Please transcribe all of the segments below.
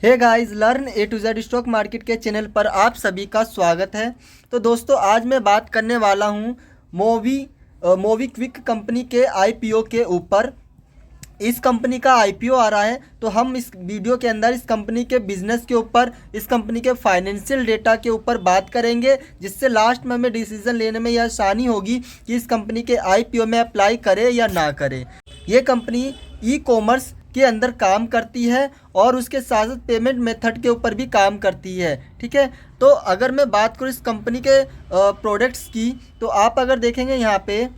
Hey guys, learn A to Z stock market के channel पर आप सभी का स्वागत है। तो दोस्तों, आज मैं बात करने वाला हूँ मोबीक्विक कंपनी के आईपीओ के ऊपर। इस कंपनी का आईपीओ आ रहा है, तो हम इस वीडियो के अंदर इस कंपनी के बिजनेस के ऊपर, इस कंपनी के फाइनेंशियल डेटा के ऊपर बात करेंगे, जिससे लास्ट में हमें डिसीजन लेने में यह आसानी होगी कि इस कंपनी के आईपीओ में अप्लाई करें या ना करें। ये कंपनी ई कॉमर्स के अंदर काम करती है और उसके साथ साथ पेमेंट मेथड के ऊपर भी काम करती है। ठीक है, तो अगर मैं बात करूँ इस कंपनी के प्रोडक्ट्स की, तो आप अगर देखेंगे यहाँ पे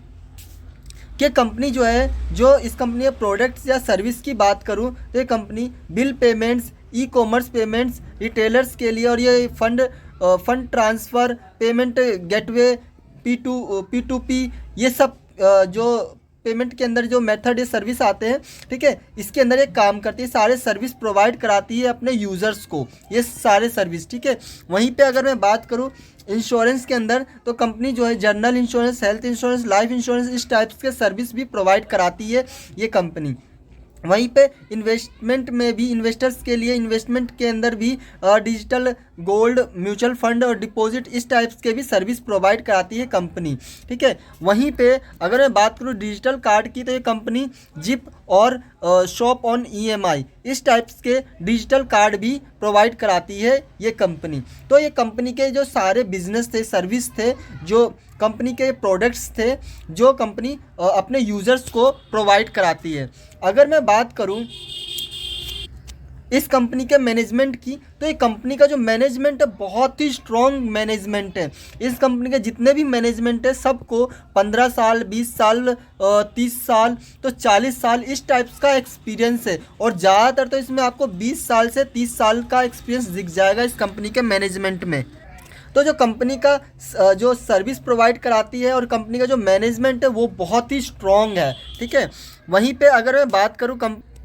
कि कंपनी जो है, जो इस कंपनी के प्रोडक्ट्स या सर्विस की बात करूँ, तो ये company bill payments, e commerce payments retailers के लिए, और ये fund transfer, payment gateway, P to P, ये सब जो पेमेंट के अंदर जो मेथड ये सर्विस आते हैं, ठीक है, इसके अंदर ये काम करती है। सारे सर्विस प्रोवाइड कराती है अपने यूज़र्स को, ये सारे सर्विस। ठीक है, वहीं पे अगर मैं बात करूँ इंश्योरेंस के अंदर, तो कंपनी जो है general insurance, health insurance, life insurance, इस टाइप्स के सर्विस भी प्रोवाइड कराती है ये कंपनी। वहीं पे इन्वेस्टमेंट में भी, इन्वेस्टर्स के लिए इन्वेस्टमेंट के अंदर भी डिजिटल गोल्ड, म्यूचुअल फंड और डिपॉजिट, इस टाइप्स के भी सर्विस प्रोवाइड कराती है कंपनी। ठीक है, वहीं पे अगर मैं बात करूँ डिजिटल कार्ड की, तो ये कंपनी जिप और शॉप ऑन ईएमआई, इस टाइप्स के डिजिटल कार्ड भी प्रोवाइड कराती है ये कंपनी। तो ये कंपनी के जो सारे बिजनेस थे, सर्विस थे, जो कंपनी के प्रोडक्ट्स थे, जो कंपनी अपने यूज़र्स को प्रोवाइड कराती है। अगर मैं बात करूं इस कंपनी के मैनेजमेंट की, तो ये कंपनी का जो मैनेजमेंट है बहुत ही स्ट्रॉन्ग मैनेजमेंट है। इस कंपनी के जितने भी मैनेजमेंट है, सबको 15 साल, 20 साल, 30 साल, तो 40 साल, इस टाइप्स का एक्सपीरियंस है। और ज़्यादातर तो इसमें आपको 20 साल से 30 साल का एक्सपीरियंस दिख जाएगा इस कंपनी के मैनेजमेंट में। तो जो कंपनी का जो सर्विस प्रोवाइड कराती है और कंपनी का जो मैनेजमेंट है, वो बहुत ही स्ट्रॉन्ग है। ठीक है, वहीं पे अगर मैं बात करूँ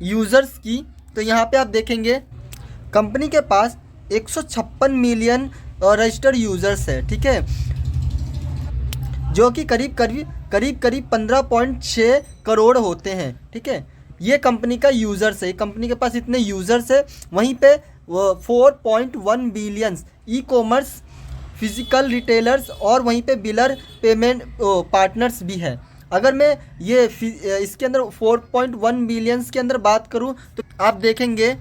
यूज़र्स की, तो यहाँ पे आप देखेंगे कंपनी के पास 156 मिलियन रजिस्टर्ड यूज़र्स है। ठीक है, जो कि करीब करीब 15.6 करोड़ होते हैं। ठीक है, ये कंपनी का यूज़र्स है, कंपनी के पास इतने यूज़र्स है। वहीं पे 4.1 billions e commerce physical retailers और वहीं पे बिलर पेमेंट पार्टनर्स भी है। अगर मैं ये इसके अंदर 4.1 बिलियंस के अंदर बात करूं, तो आप देखेंगे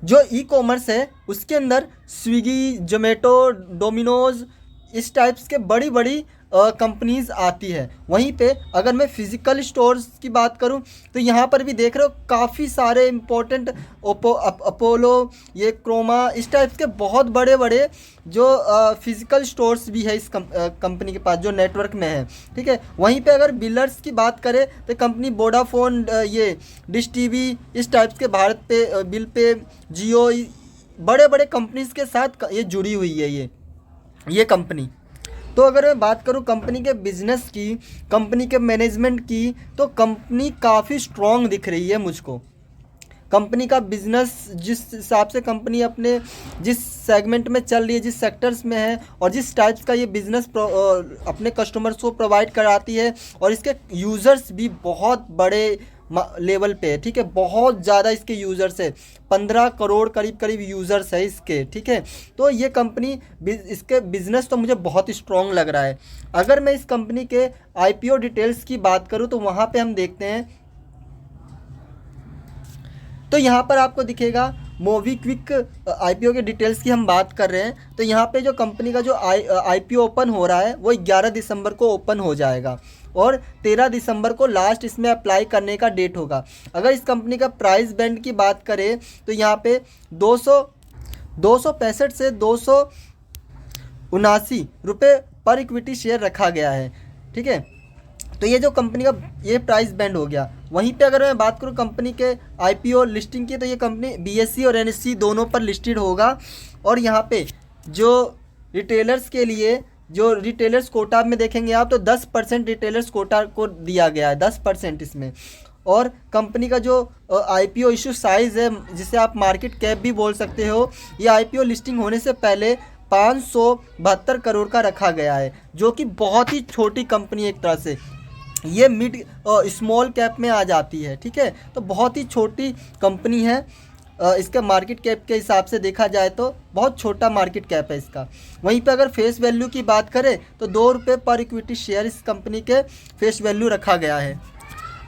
जो ई कॉमर्स है उसके अंदर स्विगी, जोमेटो, डोमिनोज, इस टाइप्स के बड़ी बड़ी कंपनीज आती है। वहीं पे अगर मैं फिज़िकल स्टोर्स की बात करूं, तो यहाँ पर भी देख रहे हो काफ़ी सारे इंपॉर्टेंट अपोलो, ये क्रोमा, इस टाइप्स के बहुत बड़े बड़े जो फिज़िकल स्टोर्स भी है इस कंपनी के पास, जो नेटवर्क में है। ठीक है, वहीं पे अगर बिलर्स की बात करें, तो कंपनी वोडाफोन, ये डिश टीवी, इस टाइप्स के भारत पे, बिल पे, जियो, बड़े बड़े कंपनीज के साथ ये जुड़ी हुई है ये कंपनी। तो अगर मैं बात करूं कंपनी के बिजनेस की, कंपनी के मैनेजमेंट की, तो कंपनी काफ़ी स्ट्रॉन्ग दिख रही है मुझको। कंपनी का बिजनेस, जिस हिसाब से कंपनी अपने जिस सेगमेंट में चल रही है, जिस सेक्टर्स में है, और जिस टाइप्स का ये बिज़नेस अपने कस्टमर्स को प्रोवाइड कराती है, और इसके यूज़र्स भी बहुत बड़े लेवल पे है। ठीक है, बहुत ज़्यादा इसके यूज़र्स है, 15 करोड़ करीब यूज़र्स है इसके। ठीक है, तो ये कंपनी, इसके बिज़नेस तो मुझे बहुत स्ट्रॉन्ग लग रहा है। अगर मैं इस कंपनी के आईपीओ डिटेल्स की बात करूँ, तो वहाँ पे हम देखते हैं, तो यहाँ पर आपको दिखेगा मोबीक्विक आईपीओ के डिटेल्स की हम बात कर रहे हैं। तो यहाँ पे जो कंपनी का जो आईपीओ ओपन हो रहा है, वो 11 दिसंबर को ओपन हो जाएगा, और 13 दिसंबर को लास्ट इसमें अप्लाई करने का डेट होगा। अगर इस कंपनी का प्राइस बैंड की बात करें, तो यहाँ पे 265 से 279 रुपये पर इक्विटी शेयर रखा गया है। ठीक है, तो ये जो कंपनी का ये प्राइस बैंड हो गया। वहीं पे अगर मैं बात करूँ कंपनी के आईपीओ लिस्टिंग की, तो ये कंपनी बीएसई और एनएसई दोनों पर लिस्टेड होगा। और यहाँ पे जो रिटेलर्स के लिए, जो रिटेलर्स कोटा में देखेंगे आप, तो 10% रिटेलर्स कोटा को दिया गया है, 10% इसमें। और कंपनी का जो आईपीओ इशू साइज़ है, जिसे आप मार्केट कैप भी बोल सकते हो, ये आईपीओ लिस्टिंग होने से पहले 572 करोड़ का रखा गया है, जो कि बहुत ही छोटी कंपनी है एक तरह से। ये मिड स्मॉल कैप में आ जाती है। ठीक है, तो बहुत ही छोटी कंपनी है। इसके मार्केट कैप के हिसाब से देखा जाए तो बहुत छोटा मार्केट कैप है इसका। वहीं पे अगर फेस वैल्यू की बात करें तो 2 रुपये पर इक्विटी शेयर इस कंपनी के फेस वैल्यू रखा गया है।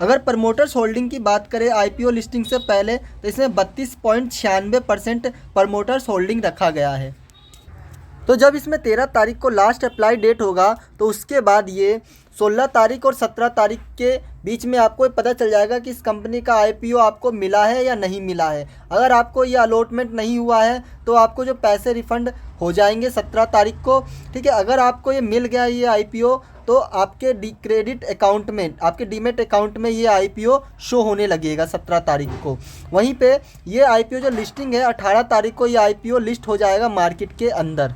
अगर प्रमोटर्स होल्डिंग की बात करें आईपीओ लिस्टिंग से पहले तो इसमें 32.96% प्रमोटर्स होल्डिंग रखा गया है। तो जब इसमें 13 तारीख को लास्ट अप्लाई डेट होगा तो उसके बाद ये 16 तारीख और 17 तारीख के बीच में आपको पता चल जाएगा कि इस कंपनी का आईपीओ आपको मिला है या नहीं मिला है। अगर आपको ये अलॉटमेंट नहीं हुआ है तो आपको जो पैसे रिफ़ंड हो जाएंगे 17 तारीख को, ठीक है। अगर आपको ये मिल गया ये आईपीओ तो आपके क्रेडिट अकाउंट में, आपके डीमेट अकाउंट में ये आईपीओ शो होने लगेगा 17 तारीख को। वहीं पे ये आईपीओ जो लिस्टिंग है 18 तारीख को ये आईपीओ लिस्ट हो जाएगा मार्केट के अंदर।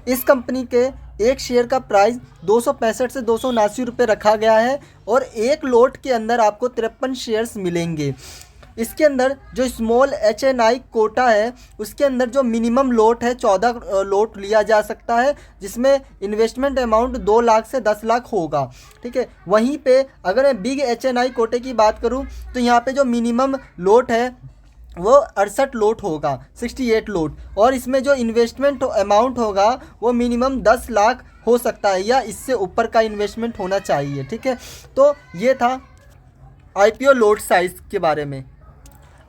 इस कंपनी के एक शेयर का प्राइस 265 से 279 रुपये रखा गया है और एक लोट के अंदर आपको 53 शेयर्स मिलेंगे। इसके अंदर जो स्मॉल HNI कोटा है उसके अंदर जो मिनिमम लोट है 14 लोट लिया जा सकता है, जिसमें इन्वेस्टमेंट अमाउंट 2 लाख से 10 लाख होगा, ठीक है। वहीं पे अगर मैं बिग HNI कोटे की बात करूं तो यहाँ पे जो मिनिमम लोट है वो 68 लोट होगा, 68 लोट, और इसमें जो इन्वेस्टमेंट अमाउंट होगा वो मिनिमम 10 लाख हो सकता है या इससे ऊपर का इन्वेस्टमेंट होना चाहिए, ठीक है। तो ये था आईपीओ लोट साइज़ के बारे में।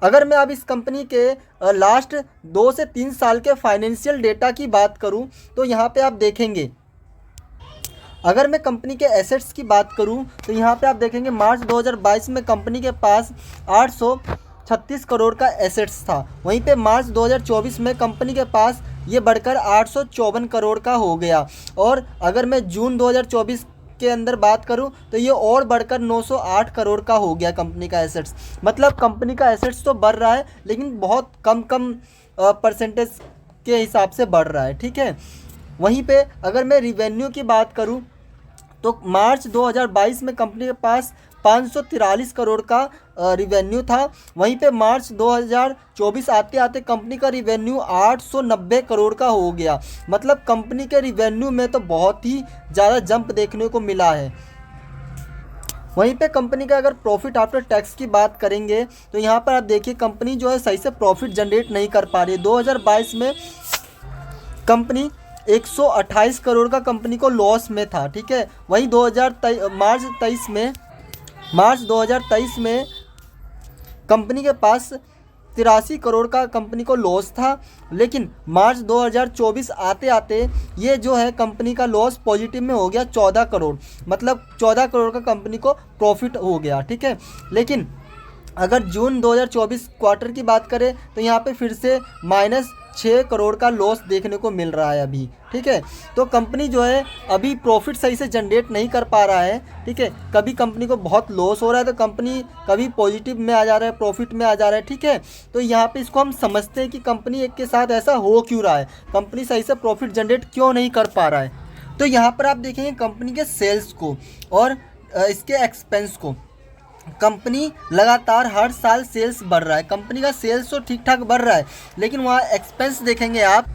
अगर मैं अब इस कंपनी के लास्ट 2 से 3 साल के फाइनेंशियल डेटा की बात करूं तो यहाँ पे आप देखेंगे, अगर मैं कंपनी के एसेट्स की बात करूं तो यहाँ पे आप देखेंगे मार्च 2022 में कंपनी के पास 836 करोड़ का एसेट्स था। वहीं पे मार्च 2024 में कंपनी के पास ये बढ़कर 854 करोड़ का हो गया। और अगर मैं जून 2024 के अंदर बात करूं तो ये और बढ़कर 908 करोड़ का हो गया कंपनी का एसेट्स। मतलब कंपनी का एसेट्स तो बढ़ रहा है लेकिन बहुत कम परसेंटेज के हिसाब से बढ़ रहा है, ठीक है। वहीं पे अगर मैं रिवेन्यू की बात करूं तो मार्च 2022 में कंपनी के पास 543 करोड़ का रिवेन्यू था। वहीं पे मार्च 2024 आते आते कंपनी का रिवेन्यू 890 करोड़ का हो गया। मतलब कंपनी के रिवेन्यू में तो बहुत ही ज़्यादा जंप देखने को मिला है। वहीं पे कंपनी का अगर प्रॉफिट आफ्टर टैक्स की बात करेंगे तो यहाँ पर आप देखिए कंपनी जो है सही से प्रॉफिट जनरेट नहीं कर पा रही है। 2022 में कंपनी 128 करोड़ का कंपनी को लॉस में था, ठीक है। वहीं मार्च 2023 में कंपनी के पास 83 करोड़ का कंपनी को लॉस था, लेकिन मार्च 2024 आते आते ये जो है कंपनी का लॉस पॉजिटिव में हो गया 14 करोड़। मतलब 14 करोड़ का कंपनी को प्रॉफिट हो गया, ठीक है। लेकिन अगर जून 2024 क्वार्टर की बात करें तो यहाँ पे फिर से -6 करोड़ का लॉस देखने को मिल रहा है अभी, ठीक है। तो कंपनी जो है अभी प्रॉफिट सही से जनरेट नहीं कर पा रहा है, ठीक है। कभी कंपनी को बहुत लॉस हो रहा है तो कंपनी कभी पॉजिटिव में आ जा रहा है, प्रॉफिट में आ जा रहा है, ठीक है। तो यहाँ पे इसको हम समझते हैं कि कंपनी एक के साथ ऐसा हो क्यों रहा है, कंपनी सही से प्रॉफिट जनरेट क्यों नहीं कर पा रहा है। तो यहाँ पर आप देखेंगे कंपनी के सेल्स को और इसके एक्सपेंस को। कंपनी लगातार हर साल सेल्स बढ़ रहा है, कंपनी का सेल्स तो ठीक ठाक बढ़ रहा है, लेकिन वहाँ एक्सपेंस देखेंगे आप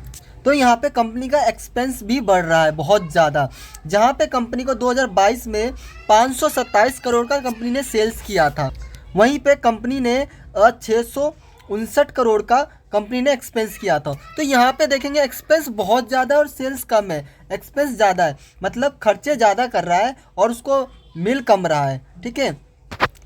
तो यहाँ पे कंपनी का एक्सपेंस भी बढ़ रहा है बहुत ज़्यादा। जहाँ पे कंपनी को 2022 में 527 करोड़ का कंपनी ने सेल्स किया था, वहीं पे कंपनी ने 659 करोड़ का कंपनी ने एक्सपेंस किया था। तो यहाँ पे देखेंगे एक्सपेंस बहुत ज़्यादा और सेल्स कम है। एक्सपेंस ज़्यादा है मतलब खर्चे ज़्यादा कर रहा है और उसको मिल कम रहा है, ठीक है।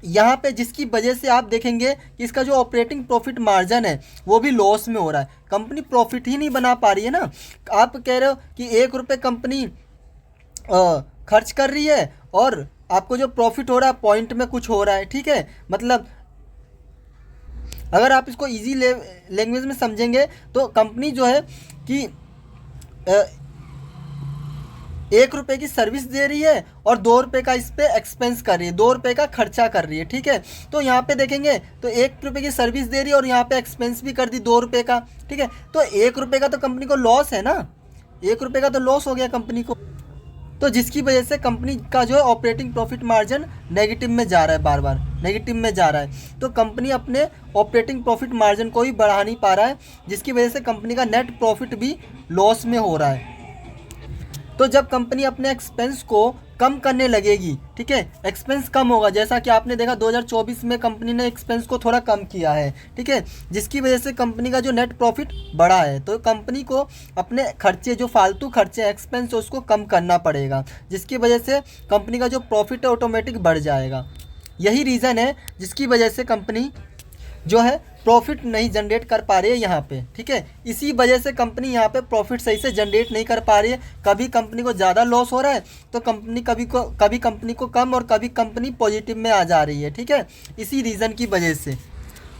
यहाँ पे जिसकी वजह से आप देखेंगे कि इसका जो ऑपरेटिंग प्रॉफिट मार्जिन है वो भी लॉस में हो रहा है। कंपनी प्रॉफिट ही नहीं बना पा रही है ना। आप कह रहे हो कि 1 रुपये कंपनी खर्च कर रही है और आपको जो प्रॉफिट हो रहा है पॉइंट में कुछ हो रहा है, ठीक है। मतलब अगर आप इसको इजी लैंग्वेज में समझेंगे तो कंपनी जो है कि 1 रुपये की सर्विस दे रही है और 2 रुपये का इस पे एक्सपेंस कर रही है, 2 रुपये का खर्चा कर रही है, ठीक है। तो यहाँ पे देखेंगे तो 1 रुपये की सर्विस दे रही है और यहाँ पे एक्सपेंस भी कर दी 2 रुपये का, ठीक है। तो 1 रुपये का तो कंपनी को लॉस है ना, 1 रुपये का तो लॉस हो गया कंपनी को। तो जिसकी वजह से कंपनी का जो है ऑपरेटिंग प्रॉफिट मार्जिन नेगेटिव में जा रहा है, बार बार नेगेटिव में जा रहा है। तो कंपनी अपने ऑपरेटिंग प्रॉफिट मार्जिन को ही बढ़ा नहीं पा रहा है, जिसकी वजह से कंपनी का नेट प्रॉफिट भी लॉस में हो रहा है। तो जब कंपनी अपने एक्सपेंस को कम करने लगेगी, ठीक है, एक्सपेंस कम होगा। जैसा कि आपने देखा 2024 में कंपनी ने एक्सपेंस को थोड़ा कम किया है, ठीक है, जिसकी वजह से कंपनी का जो नेट प्रॉफिट बढ़ा है। तो कंपनी को अपने खर्चे, जो फालतू खर्चे एक्सपेंस, उसको कम करना पड़ेगा, जिसकी वजह से कंपनी का जो प्रॉफिट है ऑटोमेटिक बढ़ जाएगा। यही रीज़न है जिसकी वजह से कंपनी जो है प्रॉफिट नहीं जनरेट कर पा रही है यहाँ पे, ठीक है। इसी वजह से कंपनी यहाँ पे प्रॉफिट सही से जनरेट नहीं कर पा रही है। कभी कंपनी को ज़्यादा लॉस हो रहा है तो कभी कंपनी को कम, और कभी कंपनी पॉजिटिव में आ जा रही है, ठीक है, इसी रीज़न की वजह से।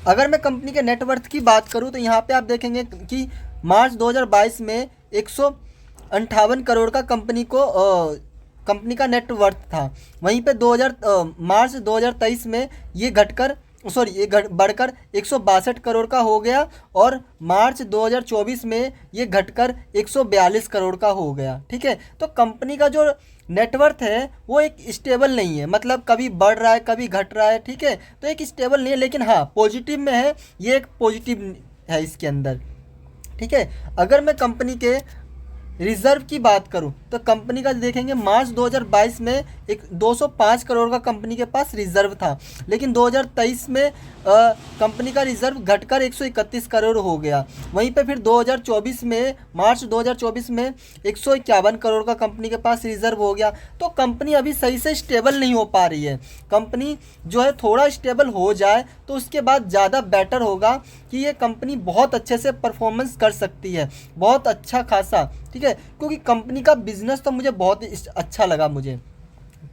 अगर मैं कंपनी के नेटवर्थ की बात करूँ तो यहाँ पे आप देखेंगे कि मार्च 2022 में 158 करोड़ का कंपनी का नेटवर्थ था। वहीं पे मार्च 2023 में ये बढ़कर 162 करोड़ का हो गया, और मार्च 2024 में ये घटकर 142 करोड़ का हो गया, ठीक है। तो कंपनी का जो नेटवर्थ है वो एक स्टेबल नहीं है, मतलब कभी बढ़ रहा है कभी घट रहा है, ठीक है। तो एक स्टेबल नहीं है, लेकिन हाँ पॉजिटिव में है, ये एक पॉजिटिव है इसके अंदर, ठीक है। अगर मैं कंपनी के रिजर्व की बात करूं तो कंपनी का देखेंगे मार्च 2022 में एक 205 करोड़ का कंपनी के पास रिजर्व था, लेकिन 2023 में कंपनी का रिजर्व घटकर 131 करोड़ हो गया। वहीं पे फिर 2024 में मार्च 2024 में 151 करोड़ का कंपनी के पास रिजर्व हो गया। तो कंपनी अभी सही से स्टेबल नहीं हो पा रही है। कंपनी जो है थोड़ा स्टेबल हो जाए तो उसके बाद ज़्यादा बेटर होगा कि ये कंपनी बहुत अच्छे से परफॉर्मेंस कर सकती है, बहुत अच्छा खासा, ठीक है। क्योंकि कंपनी का बिजनेस तो मुझे बहुत अच्छा लगा। मुझे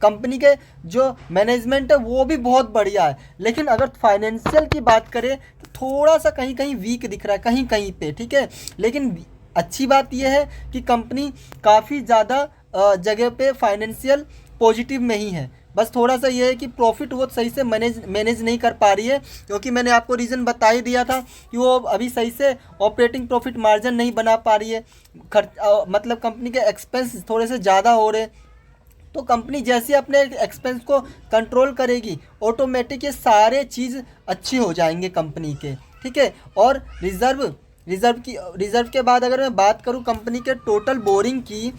कंपनी के जो मैनेजमेंट है वो भी बहुत बढ़िया है, लेकिन अगर फाइनेंशियल की बात करें तो थोड़ा सा कहीं कहीं वीक दिख रहा है, कहीं कहीं पे, ठीक है। लेकिन अच्छी बात यह है कि कंपनी काफ़ी ज़्यादा जगह पे फाइनेंशियल पॉजिटिव में ही है। बस थोड़ा सा ये है कि प्रॉफिट वो सही से मैनेज नहीं कर पा रही है, क्योंकि मैंने आपको रीज़न बता ही दिया था कि वो अभी सही से ऑपरेटिंग प्रॉफिट मार्जिन नहीं बना पा रही है। मतलब कंपनी के एक्सपेंस थोड़े से ज़्यादा हो रहे। तो कंपनी जैसे अपने एक्सपेंस को कंट्रोल करेगी, ऑटोमेटिक ये सारे चीज़ अच्छी हो जाएंगे कंपनी के, ठीक है। और रिज़र्व के बाद अगर मैं बात करूं कंपनी के टोटल बोरिंग की,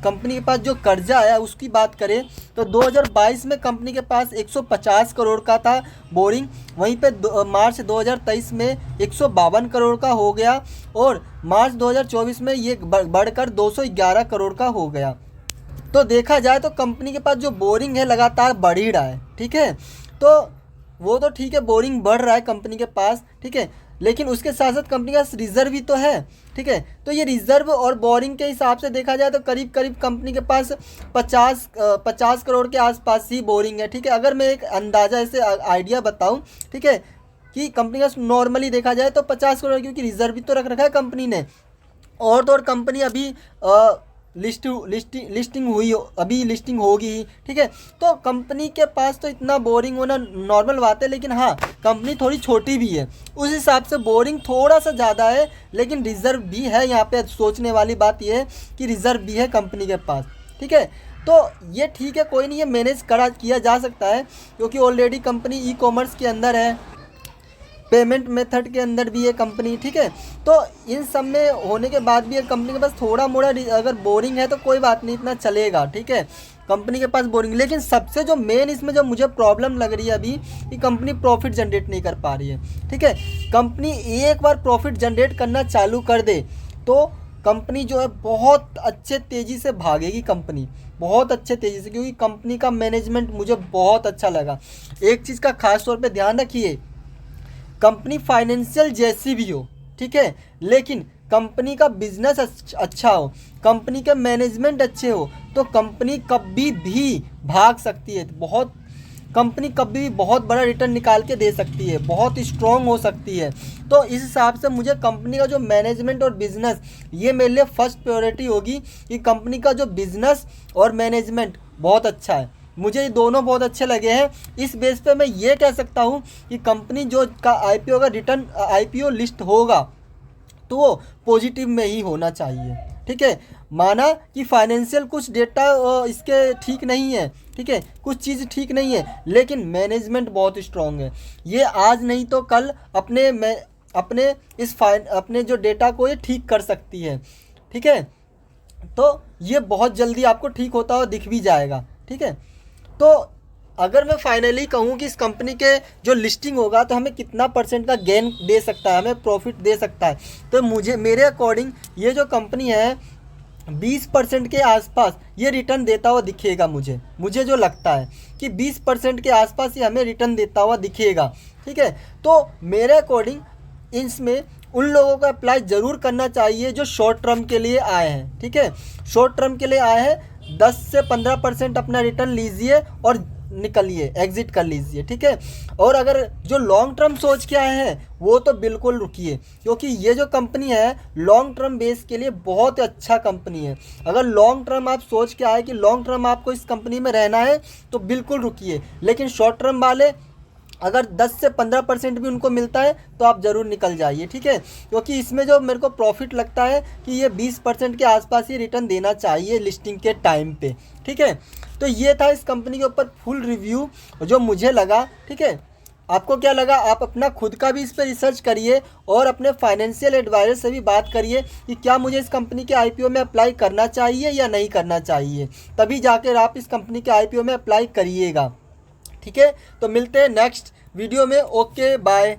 कंपनी के पास जो कर्जा आया उसकी बात करें तो 2022 में कंपनी के पास 150 करोड़ का था बोरिंग। वहीं पे मार्च 2023 में 152 करोड़ का हो गया, और मार्च 2024 में ये बढ़कर 211 करोड़ का हो गया। तो देखा जाए तो कंपनी के पास जो बोरिंग है लगातार बढ़ ही रहा है, ठीक है। तो वो तो ठीक है, बोरिंग बढ़ रहा है कंपनी के पास, ठीक है, लेकिन उसके साथ साथ कंपनी का रिजर्व भी तो है, ठीक है। तो ये रिजर्व और बोरिंग के हिसाब से देखा जाए तो करीब करीब कंपनी के पास 50 करोड़ के आसपास ही बोरिंग है, ठीक है। अगर मैं एक अंदाज़ा ऐसे आइडिया बताऊं, ठीक है, कि कंपनी का नॉर्मली देखा जाए तो 50 करोड़, क्योंकि रिजर्व भी तो रख रखा है कंपनी ने। और तो और कंपनी अभी लिस्टिंग हुई, अभी लिस्टिंग होगी ही, ठीक है। तो कंपनी के पास तो इतना बोरिंग होना नॉर्मल बात है, लेकिन हाँ कंपनी थोड़ी छोटी भी है, उस हिसाब से बोरिंग थोड़ा सा ज़्यादा है, लेकिन रिजर्व भी है। यहाँ पे सोचने वाली बात यह है कि रिजर्व भी है कंपनी के पास, ठीक है। तो ये ठीक है, कोई नहीं, ये मैनेज किया जा सकता है, क्योंकि ऑलरेडी कंपनी ई कॉमर्स के अंदर है, पेमेंट मेथड के अंदर भी है कंपनी, ठीक है। तो इन सब में होने के बाद भी कंपनी के पास थोड़ा मोड़ा अगर बोरिंग है तो कोई बात नहीं, इतना चलेगा, ठीक है, कंपनी के पास बोरिंग। लेकिन सबसे जो मेन इसमें जो मुझे प्रॉब्लम लग रही है अभी, कि कंपनी प्रॉफिट जनरेट नहीं कर पा रही है, ठीक है। कंपनी एक बार प्रॉफिट जनरेट करना चालू कर दे तो कंपनी जो है बहुत अच्छे तेज़ी से भागेगी, कंपनी बहुत अच्छे तेज़ी से, क्योंकि कंपनी का मैनेजमेंट मुझे बहुत अच्छा लगा। एक चीज़ का खास तौर पे ध्यान रखिए, कंपनी फाइनेंशियल जैसी भी हो, ठीक है, लेकिन कंपनी का बिजनेस अच्छा हो, कंपनी के मैनेजमेंट अच्छे हो, तो कंपनी कभी भी भाग सकती है। कंपनी कभी भी बहुत बड़ा रिटर्न निकाल के दे सकती है, बहुत स्ट्रॉन्ग हो सकती है। तो इस हिसाब से मुझे कंपनी का जो मैनेजमेंट और बिज़नेस, ये मेरे लिए फर्स्ट प्रायोरिटी होगी कि कंपनी का जो बिज़नेस और मैनेजमेंट बहुत अच्छा है। मुझे ये दोनों बहुत अच्छे लगे हैं। इस बेस पे मैं ये कह सकता हूँ कि कंपनी जो का आईपीओ का रिटर्न आईपीओ लिस्ट होगा तो वो पॉजिटिव में ही होना चाहिए, ठीक है। माना कि फाइनेंशियल कुछ डेटा इसके ठीक नहीं है, ठीक है, कुछ चीज़ ठीक नहीं है, लेकिन मैनेजमेंट बहुत स्ट्रॉन्ग है। ये आज नहीं तो कल अपने जो डेटा को ये ठीक कर सकती है, ठीक है। तो ये बहुत जल्दी आपको ठीक होता हुआ दिख भी जाएगा, ठीक है। तो अगर मैं फाइनली कहूँ कि इस कंपनी के जो लिस्टिंग होगा तो हमें कितना % का गेन दे सकता है, हमें प्रॉफिट दे सकता है, तो मुझे मेरे अकॉर्डिंग ये जो कंपनी है 20% के आसपास ये रिटर्न देता हुआ दिखेगा। मुझे जो लगता है कि 20% के आसपास ये हमें रिटर्न देता हुआ दिखेगा, ठीक है। तो मेरे अकॉर्डिंग इसमें उन लोगों को अप्लाई ज़रूर करना चाहिए जो शॉर्ट टर्म के लिए आए हैं, ठीक है। शॉर्ट टर्म के लिए आए हैं 10 से 15% अपना रिटर्न लीजिए और निकलिए, एग्जिट कर लीजिए, ठीक है। और अगर जो लॉन्ग टर्म सोच के आए हैं वो तो बिल्कुल रुकिए, क्योंकि ये जो कंपनी है लॉन्ग टर्म बेस के लिए बहुत अच्छा कंपनी है। अगर लॉन्ग टर्म आप सोच के आए कि लॉन्ग टर्म आपको इस कंपनी में रहना है तो बिल्कुल रुकिए, लेकिन शॉर्ट टर्म वाले अगर 10 से 15% भी उनको मिलता है तो आप ज़रूर निकल जाइए, ठीक है। क्योंकि इसमें जो मेरे को प्रॉफिट लगता है कि ये 20% के आसपास ही रिटर्न देना चाहिए लिस्टिंग के टाइम पे, ठीक है। तो ये था इस कंपनी के ऊपर फुल रिव्यू जो मुझे लगा, ठीक है। आपको क्या लगा? आप अपना खुद का भी इस पर रिसर्च करिए और अपने फाइनेंशियल एडवाइजर से भी बात करिए कि क्या मुझे इस कंपनी के IPO में अप्लाई करना चाहिए या नहीं करना चाहिए, तभी जाकर आप इस कंपनी के IPO में अप्लाई करिएगा, ठीक है। तो मिलते हैं नेक्स्ट वीडियो में। Okay bye.